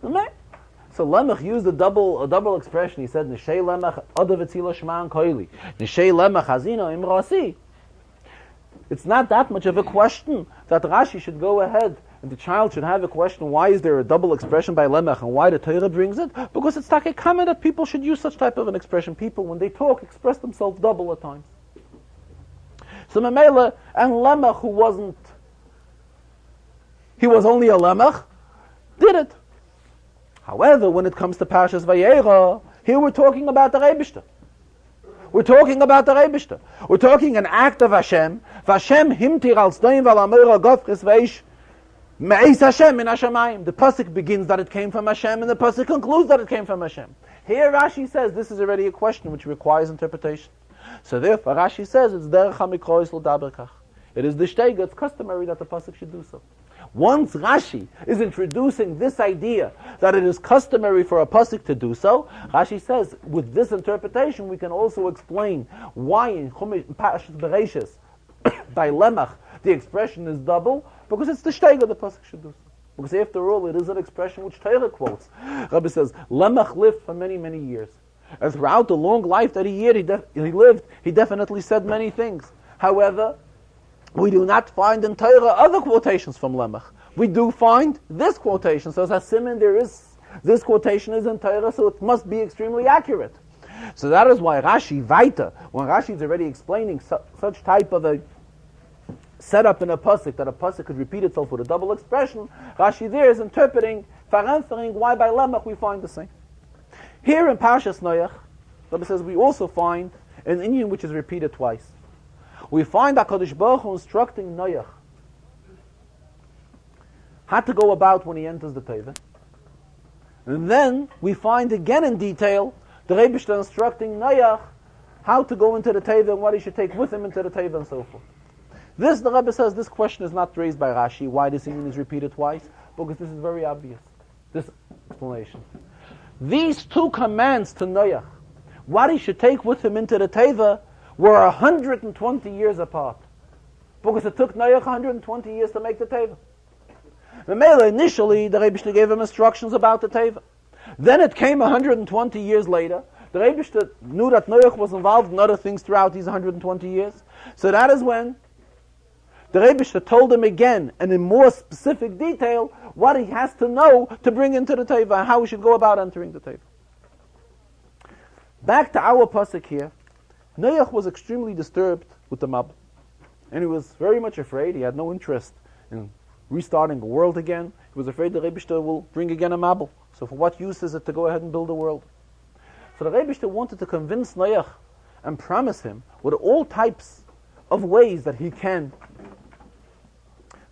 so lemach used a double expression. He said nishei lemach adav etzila shman koili, nishei lemach hazina imrasi. It's not that much of a question that Rashi should go ahead and the child should have a question, why is there a double expression by lemach and why the Torah brings it? Because it's like a comment that people should use such type of an expression. People, when they talk, express themselves double at times. So Memela and Lemach, he was only a lemach, did it. However, when it comes to Parshas Vayera, here we're talking about the Rebishter. We're talking about the Rebishter. We're talking an act of Hashem. Vashem himtir al sdoim val amora gofris veish Me'ez Hashem min Hashemayim. The pasuk begins that it came from Hashem, and the pasuk concludes that it came from Hashem. Here Rashi says this is already a question which requires interpretation. So therefore Rashi says it's derech hamikrois l'daber kach. It is the shteiga, it's customary that the pasuk should do so. Once Rashi is introducing this idea that it is customary for a pasuk to do so, Rashi says with this interpretation we can also explain why in Parshas Bereishis by lemach the expression is double, because it's the shteiga the pasuk should do so. Because after all, it is an expression which Torah quotes. Rabbi says, Lemach lived for many, many years. And throughout the long life that he lived, he definitely said many things. However, we do not find in Torah other quotations from Lemach. We do find this quotation. So as a siman, this quotation is in Torah, so it must be extremely accurate. So that is why Rashi, weiter, when Rashi is already explaining such type of a setup in a pasuk, that a pasuk could repeat itself with a double expression, Rashi there is interpreting, answering why by Lemach we find the same. Here in Parshas Noach, Rabbi says we also find an Indian which is repeated twice. We find HaKadosh Baruch Hu instructing Noach how to go about when he enters the Teva. And then we find again in detail the Rebishter instructing Noach how to go into the Teva and what he should take with him into the Teva and so forth. This, the Rebbe says, this question is not raised by Rashi. Why this Indian is repeated twice? Because this is very obvious, this explanation. These two commands to Noach, what he should take with him into the Teva, were 120 years apart. Because it took Noach 120 years to make the Teva. Initially, the Rebbe gave him instructions about the Teva. Then it came 120 years later. The Rebbe knew that Noach was involved in other things throughout these 120 years. So that is when the Rebbe told him again, and in more specific detail, what he has to know to bring into the Teva, and how he should go about entering the Teva. Back to our pasuk here, Noach was extremely disturbed with the Mabul. And he was very much afraid. He had no interest in restarting the world again. He was afraid the Rebbe will bring again a Mabul. So for what use is it to go ahead and build a world? So the Rebbe wanted to convince Noach and promise him with all types of ways that he can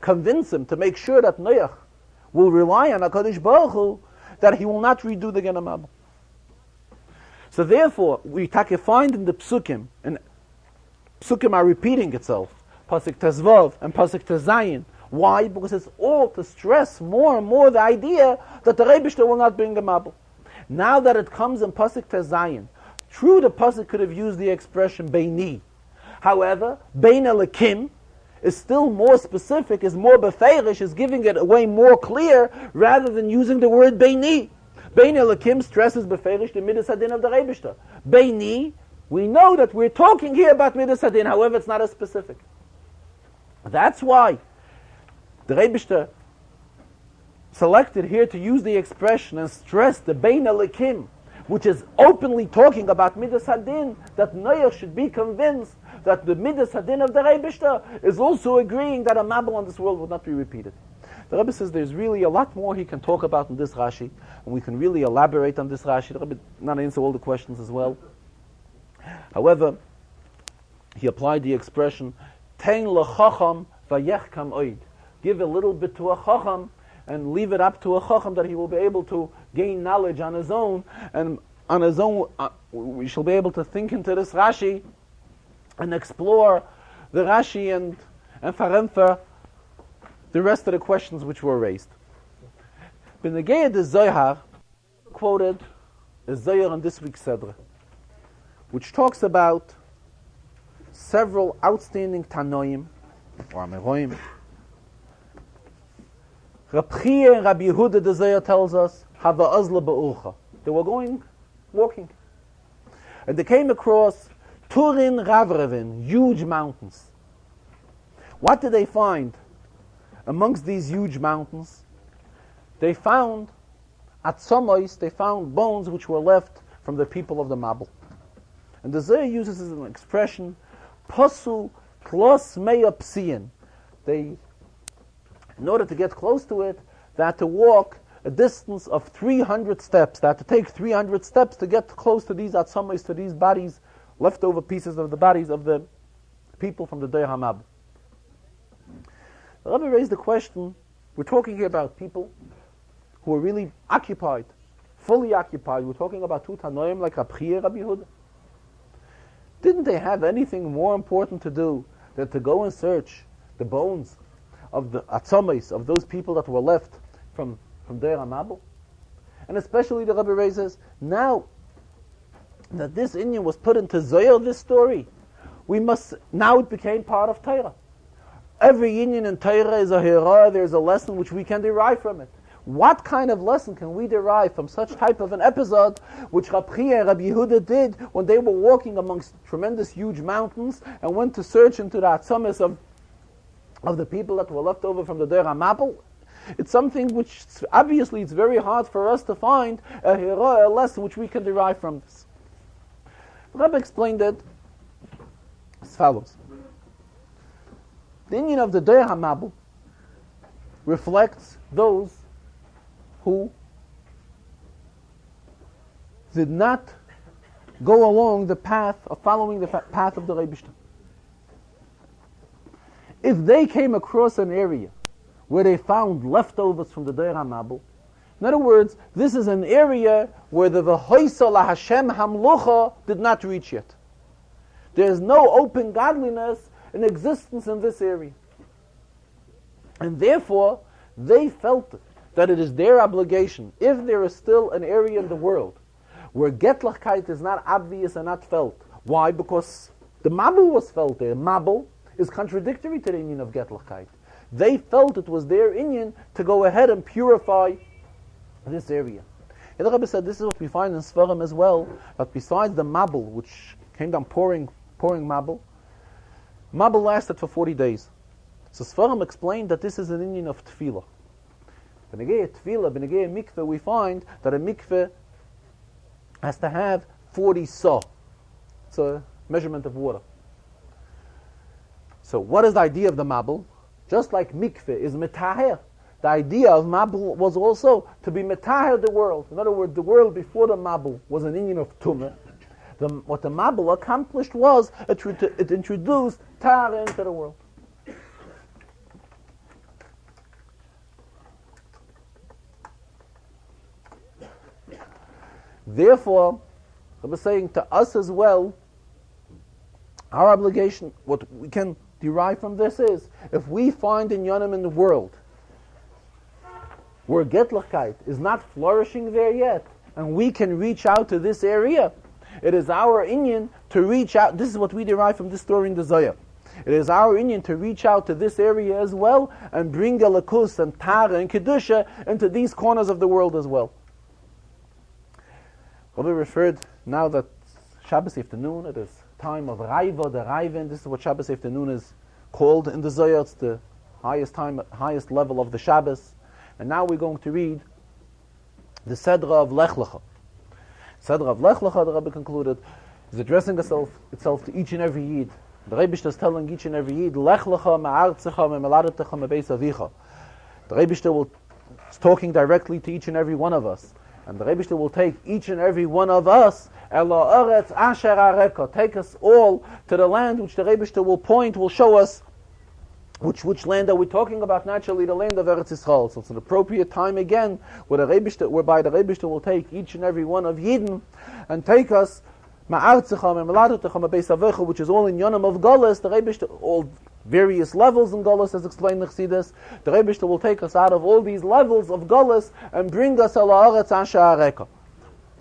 convince him to make sure that Noach will rely on HaKadosh Baruch Hu, that he will not redo the Gen Mabul. So therefore, we find in the Psukim, and Psukim are repeating itself, Pasuk Tezvav and Pasuk Tezayin. Why? Because it's all to stress more and more the idea that the Rebbe will not bring a Mabul. Now that it comes in Pasuk Tezayin, true, the Pasuk could have used the expression Beini. However, Bein Elikim is still more specific, is more befeirish, is giving it away more clear, rather than using the word Beini. Bein Elikim stresses befeirish the Midas Hadin of the Rebbe. Beini, we know that we're talking here about Midas Hadin, however it's not as specific. That's why the Rebbe selected here to use the expression and stress the Bein Elikim, which is openly talking about Midas Hadin, that Noach should be convinced that the Midas Hadin of the Rebbe is also agreeing that a Mabul on this world will not be repeated. The Rebbe says there's really a lot more he can talk about in this Rashi, and we can really elaborate on this Rashi. The Rebbe did not answer all the questions as well. However, he applied the expression, Tein lechacham vayechkam oid. Give a little bit to a chacham, and leave it up to a chacham that he will be able to gain knowledge on his own, and on his own we shall be able to think into this Rashi and explore the Rashi and faremfer the rest of the questions which were raised. B'negei the Zohar quoted a Zohar in this week's Sedra, which talks about several outstanding Tanoim or Ameroim. Rab Chia and Rabbi Yehuda, the Zohar tells us, Hava Azla Ba'urcha. They were walking. And they came across Turin Ravrevin, huge mountains. What did they find amongst these huge mountains? They found Atzomois, they found bones which were left from the people of the Mabul. And the Zohar uses as an expression, Pasu plus meya psiyin. They, in order to get close to it, they had to walk a distance of 300 steps. They had to take 300 steps to get close to these Atzomois, to these bodies, leftover pieces of the bodies of the people from the Deir HaMabul. The Rebbe raised the question, we're talking here about people who are really occupied, fully occupied. We're talking about two Tanoim like Rab Chia, Rabbi Yehuda. Didn't they have anything more important to do than to go and search the bones of the Atzomois, of those people that were left from Deir HaMabul? And especially the Rebbe raises, now that this Inyan was put into Zohar, this story, now it became part of Torah. Every Inyan in Torah is a hira, there's a lesson which we can derive from it. What kind of lesson can we derive from such type of an episode which Rab Chia and Rabbi Yehuda did when they were walking amongst tremendous huge mountains and went to search into the Atzomis of the people that were left over from the Deir HaMabul? It's something which obviously it's very hard for us to find a hira, a lesson which we can derive from this. The Rebbe explained it as follows. The Inyan of the Deir HaMabul reflects those who did not go along the path of following the path of the Rebbe. If they came across an area where they found leftovers from the Deir HaMabul, in other words, this is an area where the V'hoisa la Hashem Hamlucha did not reach yet. There is no open godliness in existence in this area. And therefore, they felt that it is their obligation, if there is still an area in the world where Getlachkeit is not obvious and not felt. Why? Because the Mabul was felt there. Mabul is contradictory to the Inyan of Getlachkeit. They felt it was their Inyan to go ahead and purify this area. And the Rebbe said this is what we find in Sfarim as well, but besides the Mabul, which came down pouring Mabul lasted for 40 days. So Sfarim explained that this is an Inyan of Tefillah. B'negei Tefillah, b'negei Mikveh, we find that a Mikveh has to have 40 sa. It's a measurement of water. So what is the idea of the mabul? Just like mikveh is metaher, the idea of mabul was also to be metaher the world. In other words, the world before the mabul was an union of tumah. What the mabul accomplished was it introduced tar into the world. Therefore, I was saying to us as well, our obligation, what we can derive from this is, if we find in Yonim in the world where Getlichkeit is not flourishing there yet, and we can reach out to this area, it is our inyan to reach out. This is what we derive from this story in the Zohar. It is our inyan to reach out to this area as well and bring Elikus and Tara and Kedusha into these corners of the world as well. Rabbi referred now that Shabbos afternoon, it is time of Raiva, the Raivin. This is what Shabbos afternoon is called in the Zohar. It's the highest level of the Shabbos. And now we're going to read the Sedra of Lech Lecha. Sedra of Lech Lecha, the Rabbi concluded, is addressing itself to each and every Yid. The Rebbe is telling each and every Yid, Lech Lecha ma'artzecha me'meladetecha me'beis avicha. The Rebbe is talking directly to each and every one of us. And the Rebbe will take each and every one of us, take us all to the land which the Rebbe will show us which land are we talking about. Naturally, the land of Eretz Yisrael. So it's an appropriate time again whereby the Rebbe will take each and every one of Yidden and take us, which is all in Yonim of Golas, the Rebbe, all various levels in Golas, as explained in Chassidus. The Rebbe will take us out of all these levels of Golas and bring us al haaretz asher hareka.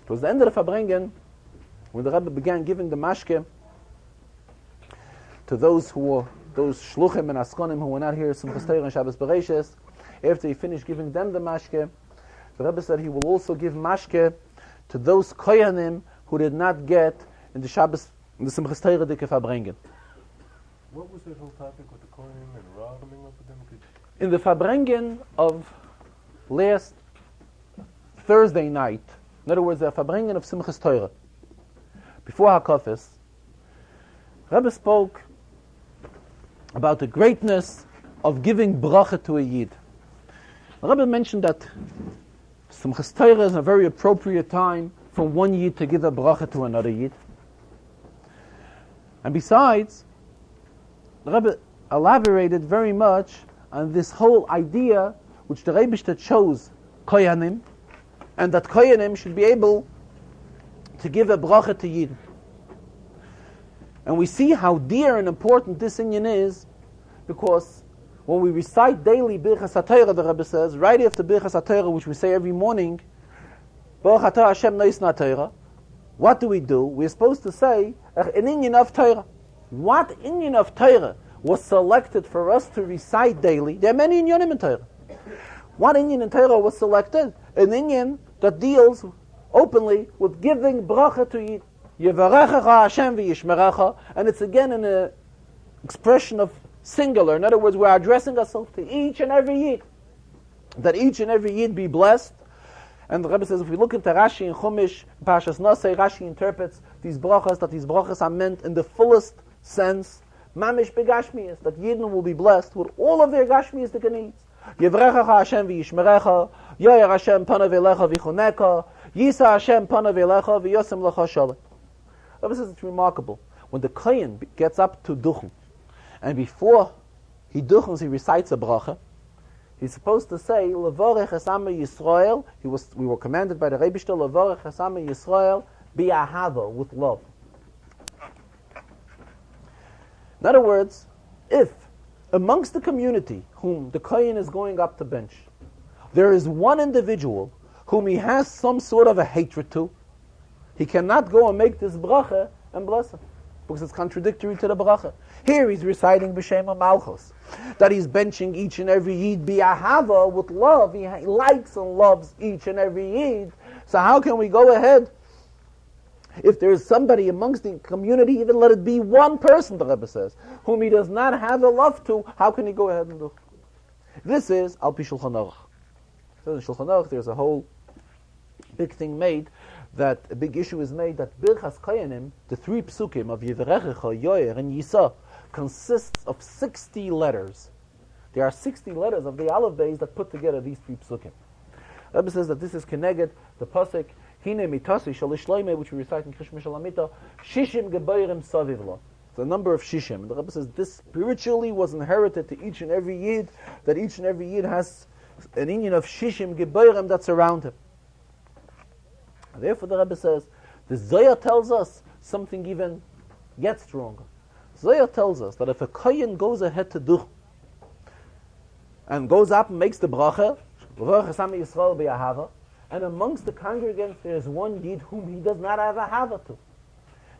It was the end of the Farbrengen when the Rebbe began giving the mashke to those shluchim and askonim who were not here Simchas Torah and Shabbos Bereishis. After he finished giving them the mashke, the Rebbe said he will also give mashke to those koyanim who did not get in the Shabbos, in the Simchas Torah Dike Farbrengen. What was that whole topic with the koyanim and ragaming up with them? In the Farbrengen of last Thursday night, in other words, the Farbrengen of Simchas Torah, before HaKafis, Rebbe spoke about the greatness of giving bracha to a Yid. The Rebbe mentioned that Simchas Torah is a very appropriate time for one Yid to give a bracha to another Yid. And besides, the Rebbe elaborated very much on this whole idea which the Rebbe chose koyanim, and that koyanim should be able to give a bracha to Yid. And we see how dear and important this inyan is, because when we recite daily Birchas HaTorah, the Rebbe says, right after Birchas HaTorah, which we say every morning, Baruch Atah Hashem Noisna Torah, what do? We're supposed to say, an inyan of Torah. What inyan of Torah was selected for us to recite daily? There are many inyanim in Torah. What inyan in Torah was selected? An inyan that deals openly with giving bracha to Yid. Yevarechecha Hashem v'yishmerecha, and it's again in an expression of singular. In other words, we're addressing ourselves to each and every Yid, that each and every Yid be blessed. And the Rebbe says, if we look into Rashi and Chumash, Parshas Nosei, Rashi interprets these brachas are meant in the fullest sense, mamish begashmiyas, that Yidden will be blessed with all of their gashmiyas needs. Yevrechecha Hashem v'yishmerecha, Yoyer Hashem panav elecha v'choneka, Yisa Hashem panav elecha v'yosem lecha shalom. Rebbe says it's remarkable. When the Kohen gets up to Duchen, and before he Duchens, he recites a bracha, he's supposed to say, Levorech Esama Yisrael, we were commanded by the Rebbe Levorech Esama Yisrael, bi'ahava, with love. In other words, if amongst the community whom the Kohen is going up to bench, there is one individual whom he has some sort of a hatred to, he cannot go and make this bracha and bless him, because it's contradictory to the bracha. Here he's reciting B'Shem HaMalchus, that he's benching each and every Yid bi'ahava, with love. He likes and loves each and every Yid. So how can we go ahead, if there is somebody amongst the community, even let it be one person, the Rebbe says, whom he does not have a love to, how can he go ahead and do? This is Al Pi Shulchan Aruch. So in Shulchan Aruch there's a whole big thing made, that a big issue is made that Birchas Koyanim, the three psukim of Yevarechecha, Yoyer, and Yisa, consists of 60 letters. There are 60 letters of the Aleph Beis that put together these 3 psukim. The Rebbe says that this is connected the pasuk Hine mitasi shalish loime, which we recite in Krishma Shalamita, shishim geboirim savivla. The number of shishim. And the Rebbe says this spiritually was inherited to each and every yid, that each and every yid has an union of shishim geboirim that surround him. And therefore the Rebbe says the Zohar tells us something even yet stronger. Zohar tells us that if a kohen goes ahead to do and goes up and makes the bracha, and amongst the congregants there is one yid whom he does not have a hava to.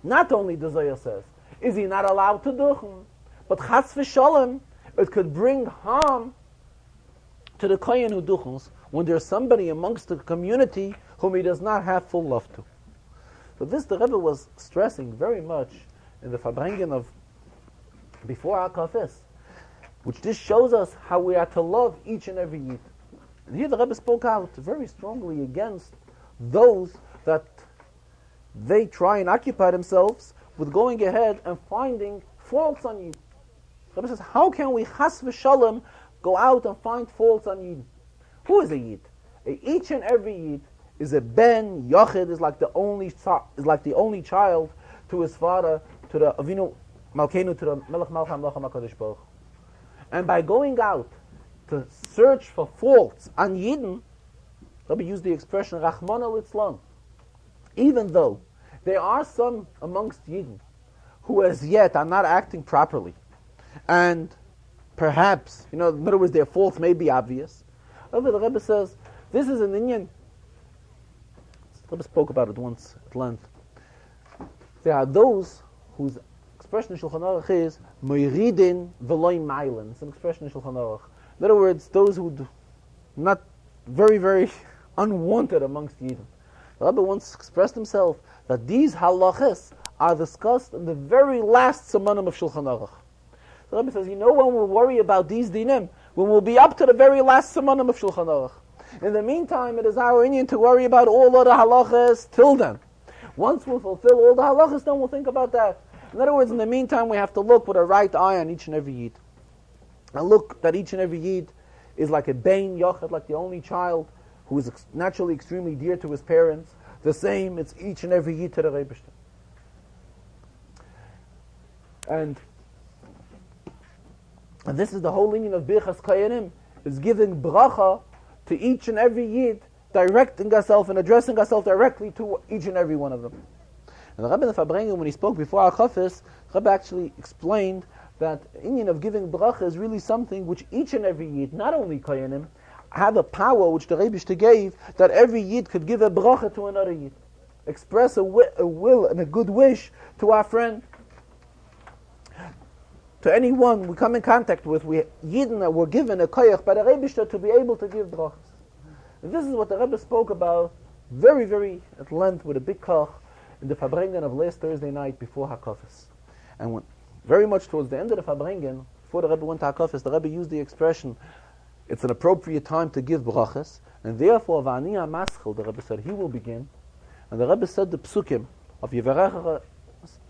Not only the Zohar says, is he not allowed to do, but chas v'shalom, it could bring harm to the kohen who duchens when there's somebody amongst the community whom he does not have full love to. So this the Rebbe was stressing very much in the Farbrengen of before HaKafis, which this shows us how we are to love each and every yid. And here the Rebbe spoke out very strongly against those that they try and occupy themselves with going ahead and finding faults on Yid. The Rebbe says, how can we chas v'shalom go out and find faults on Yid? Who is a Yid? Each and every Yid is a ben yochid, is like the only child to his father, to the Avinu Malkeinu, to the Melech Malcham Lachem HaKadosh Baruch. And by going out to search for faults on Yidden, Rabbi used the expression Rachmana litzlan. Even though there are some amongst Yidden who as yet are not acting properly, and perhaps, in other words, their faults may be obvious. However, the Rebbe says, this is an Inyan. The Rebbe spoke about it once at length. There are those whose expression in Shulchan Aruch is Moiridin v'loy mailen. It's an expression in Shulchan Aruch. In other words, those who do not very, very unwanted amongst Yidden. The Rebbe once expressed himself that these halachas are discussed in the very last semanim of Shulchan Aruch. The Rebbe says, when we'll worry about these dinim, when we'll be up to the very last semanim of Shulchan Aruch. In the meantime, it is our Indian to worry about all other halachas till then. Once we'll fulfill all the halachas, then we'll think about that. In other words, in the meantime, we have to look with a right eye on each and every Yid. And look that each and every Yid is like a bein yochad, like the only child who is naturally extremely dear to his parents. The same, it's each and every Yid to the Rebishter. And this is the whole meaning of Birchas Kayanim, is giving bracha to each and every Yid, directing ourselves and addressing ourselves directly to each and every one of them. And the Rebbe in the Farbrengen, when he spoke before HaChafis, the Rebbe actually explained that the Inyan of giving bracha is really something which each and every Yid, not only Kayanim, have a power which the Rebishter gave, that every Yid could give a bracha to another Yid. Express a will and a good wish to our friend. To anyone we come in contact with, Yidden were given a koyach by the Rebishter to be able to give brachas. And this is what the Rebbe spoke about very, very at length with a big koch in the Farbrengen of last Thursday night before HaKafis. And when very much towards the end of the Farbrengen, before the Rebbe went to HaKafis, the Rebbe used the expression, it's an appropriate time to give brachas, and therefore, V'aniya Maschel, the Rebbe said, he will begin. And the Rebbe said the psukim of Yivarecha,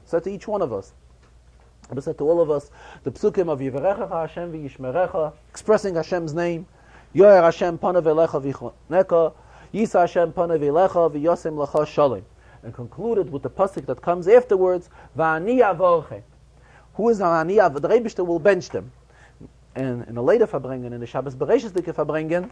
said to each one of us, the Rebbe said to all of us, the psukim of Yivarecha Hashem v'yishmerecha, expressing Hashem's name, Yoer Hashem panav elecha v'choneka, Yisa Hashem panav elecha v'yosem lecha shalom. And concluded with the pasuk that comes afterwards, V'ani avorchem. Who is V'ani avorchem? The Rebishter will bench them. And in a later Farbrengen, in the Shabbos Bereishis Farbrengen,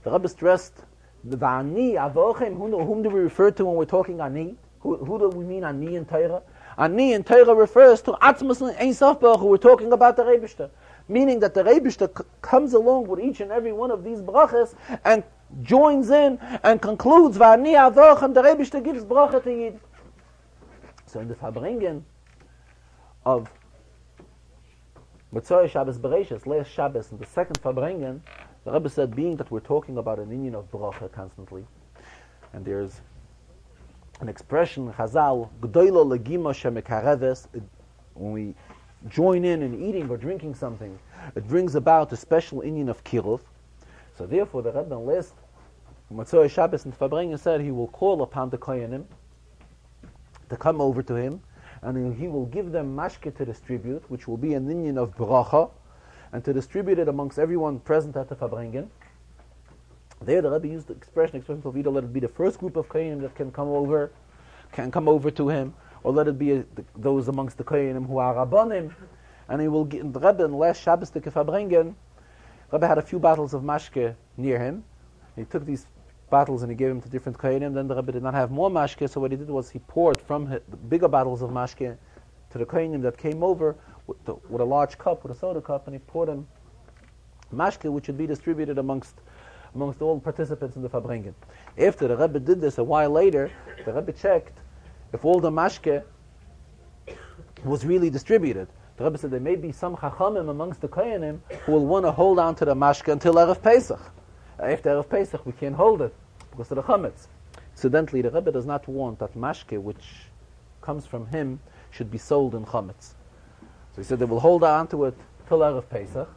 the Rebbe stressed the V'ani avorchem. Whom do we refer to when we're talking Ani? Who do we mean Ani in Torah? Ani in Torah refers to Atzmus Ein Sof Baruch Hu. We're talking about the Rebishter. Meaning that the Rebishter comes along with each and every one of these brachas and joins in and concludes V'ani avorchem. The Rebishter gives bracha to Yid. So in the Farbrengen of Motzei Shabbos Bereishis, last Shabbos, in the second Farbrengen, the Rebbe said, being that we're talking about an union of bracha constantly, and there's an expression, Chazal, G'doilo legima shemekareves, when we join in eating or drinking something, it brings about a special union of kiruv. So therefore, the Rebbe last Motzei Shabbos in Farbrengen said he will call upon the Koyanim to come over to him, and he will give them mashke to distribute, which will be an inyan of bracha, and to distribute it amongst everyone present at the Farbrengen. There the Rebbe used the expression of either let it be the first group of Kohanim that can come over to him, or let it be those amongst the Kohanim who are Rabbanim, and he will get the Rebbe in the last Shabbos to Farbrengen. Rebbe had a few bottles of mashke near him. He took these bottles and he gave them to different Kohanim. Then the Rebbe did not have more mashke, so what he did was he poured from the bigger bottles of mashke to the Kohanim that came over with a large cup, with a soda cup, and he poured them mashke, which should be distributed amongst all participants in the Farbrengen. After the Rebbe did this, a while later, the Rebbe checked if all the mashke was really distributed. The Rebbe said there may be some chachamim amongst the Kohanim who will want to hold on to the mashke until Erev Pesach. After Erev Pesach, we can't hold it because of the chametz. Incidentally, the Rebbe does not want that mashke, which comes from him, should be sold in chametz. So he said they will hold on to it till Erev Pesach.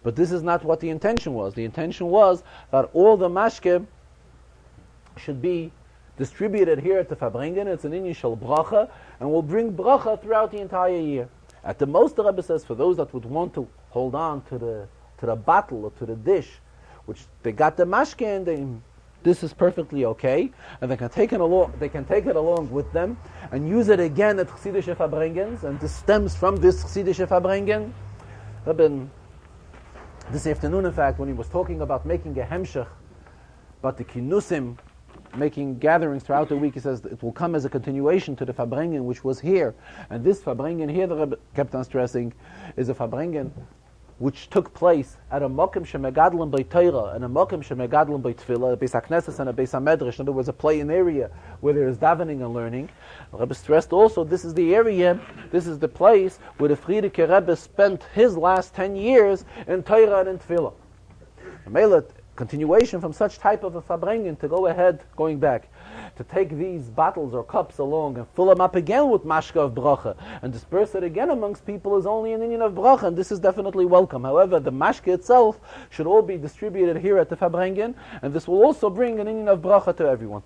But this is not what the intention was. The intention was that all the mashke should be distributed here at the Farbrengen. It's an initial bracha, and will bring bracha throughout the entire year. At the most, the Rebbe says, for those that would want to hold on to the bottle or to the dish, which they got the mashke in, this is perfectly okay, and they can take it along with them and use it again at Chassidische Farbrengens, and this stems from this Chassidische Farbrengen. Rebbe, this afternoon, in fact, when he was talking about making a hemshech, but the kinusim, making gatherings throughout the week, he says it will come as a continuation to the Farbrengen which was here. And this Farbrengen here, the Rebbe kept on stressing, is a Farbrengen which took place at a mokim shemegadlim by Torah and a mokim shemegadlim by Tefillah, a Beis HaKnesses and a Beis HaMedrash. In other words, a play in area where there is davening and learning. The Rebbe stressed also, this is the area, this is the place where the Friedrich Rebbe spent his last 10 years in Torah and in Tefillah. Continuation from such type of a Farbrengen to go ahead, going back, to take these bottles or cups along and fill them up again with mashka of bracha and disperse it again amongst people is only an inyan of bracha, and this is definitely welcome. However, the mashka itself should all be distributed here at the Farbrengen, and this will also bring an inyan of bracha to everyone.